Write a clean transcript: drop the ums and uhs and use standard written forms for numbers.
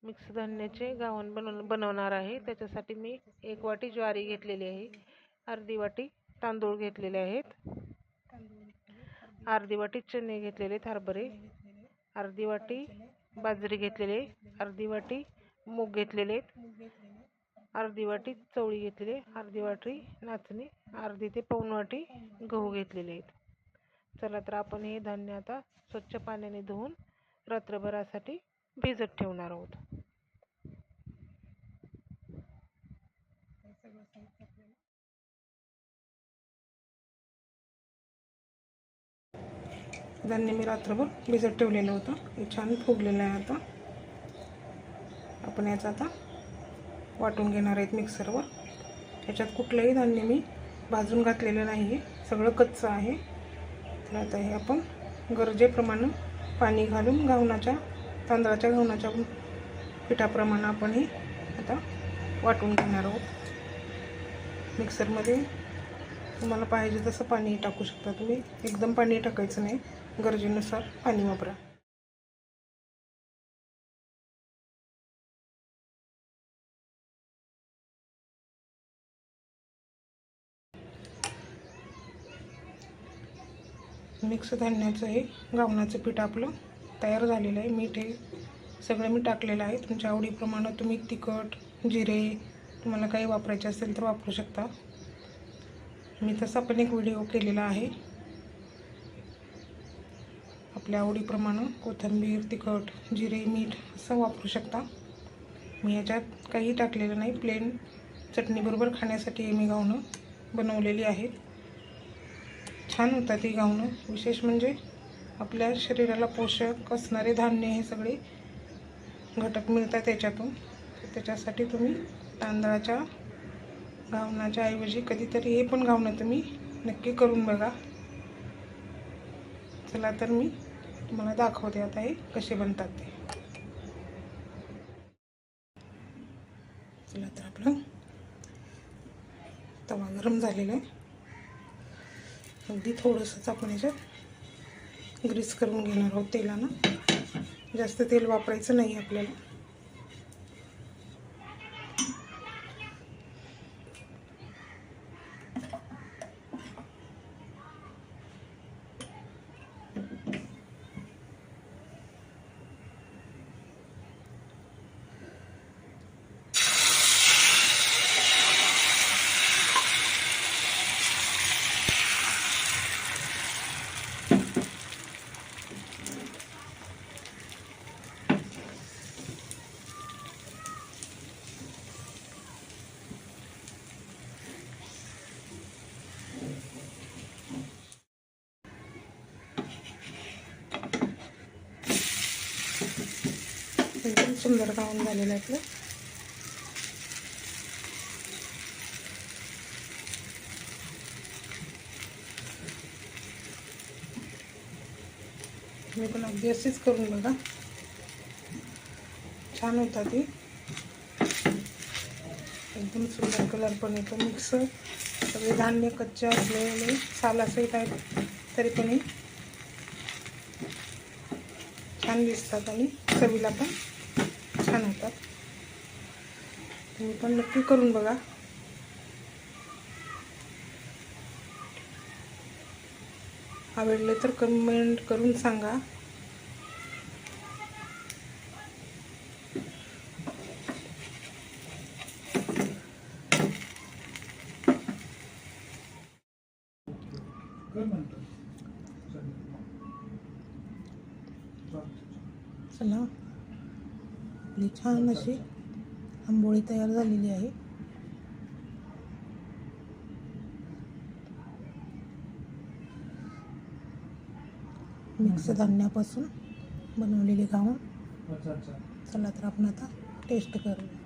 Mix धान्याचे घावन बनवणार आहे। त्याच्यासाठी मी 1 वाटी ज्वारी घेतलेली आहे, अर्धी वाटी तांदूळ घेतलेले आहेत, अर्धी वाटी चणे घेतलेले हरभरे, अर्धी वाटी बाजरी घेतलेले, अर्धी वाटी मूग घेतलेले, अर्धी वाटी चवळी घेतलेली, अर्धी वाटी नाचणी, अर्धी ते पाऊण वाटी गहू घेतलेले आहेत। चला तर आपण हे धान्य आता स्वच्छ पाण्याने धुवून रात्रभरासाठी भिजत ठेवणार आहोत। धान्य मी रात्रभर भिजत ठेवलेलं होतं, हे छान फुगलेलं आहे। आता आपण याचा आता वाटून घेणार आहेत मिक्सरवर। याच्यात कुठलंही धान्य मी भाजून घातलेलं नाही आहे, सगळं कच्चं आहे। तर आता हे आपण गरजेप्रमाणे पाणी घालून तांदळाच्या घावणाच्या पिठाप्रमाणे आपण हे आता वाटून घेणार आहोत। मिक्सरमध्ये तुम्हाला पाहिजे तसं पाणी टाकू शकता तुम्ही, एकदम पाणी टाकायचं नाही, गरजेनुसार पाणी वापरा। मिक्स धान्याचं हे घावणाचं पीठ आपलं तयार झालेलं आहे। मीठ हे सगळं मी टाकलेलं आहे। तुमच्या आवडीप्रमाणे तुम्ही तिखट, जिरे तुम्हाला काही वापरायचे असेल तर वापरू शकता। मी तसा पण एक व्हिडिओ केलेला आहे। आपल्या आवडीप्रमाणे कोथिंबीर, तिखट, जिरे, मीठ असं वापरू शकता। मी याच्यात काही टाकलेलं नाही, प्लेन चटणीबरोबर खाण्यासाठी मी घावणं बनवलेली आहेत। छान होतात ही घावणं। विशेष म्हणजे आपल्या शरीराला पोषक असणारे धान्य हे सगळे घटक मिळतात त्याच्यातून। त्याच्यासाठी तुम्ही तांदळाच्या घावणाच्या ऐवजी कधीतरी हे पण घावणं तुम्ही नक्की करून बघा। चला तर मी तुम्हाला दाखवते आता हे कसे बनतात ते। चला तर आपलं तवा गरम झालेला आहे, अगदी थोडंसंच आपण याच्यात ग्रीस करून घेणार आहोत तेलानं। जास्त तेल वापरायचं नाही आपल्याला। एकदम सुंदर घावण झालेलं आहे आपलं। तुम्ही पण अगदी असेच करून बघा, छान होतात ती। एकदम सुंदर कलर पण येतो। मिक्स सगळे धान्य कच्चे असलेले सालासहित आहेत तरी पण हे छान दिसतात आणि चवीला पण छान होतात। तुम्ही पण नक्की करून बघा। आवडले तर कमेंट करून सांगा। चला, आपली छान अशी आंबोळी तयार झालेली आहे। मिक्स धान्यापासून बनवलेली घावण। चला तर आपण आता टेस्ट करूया।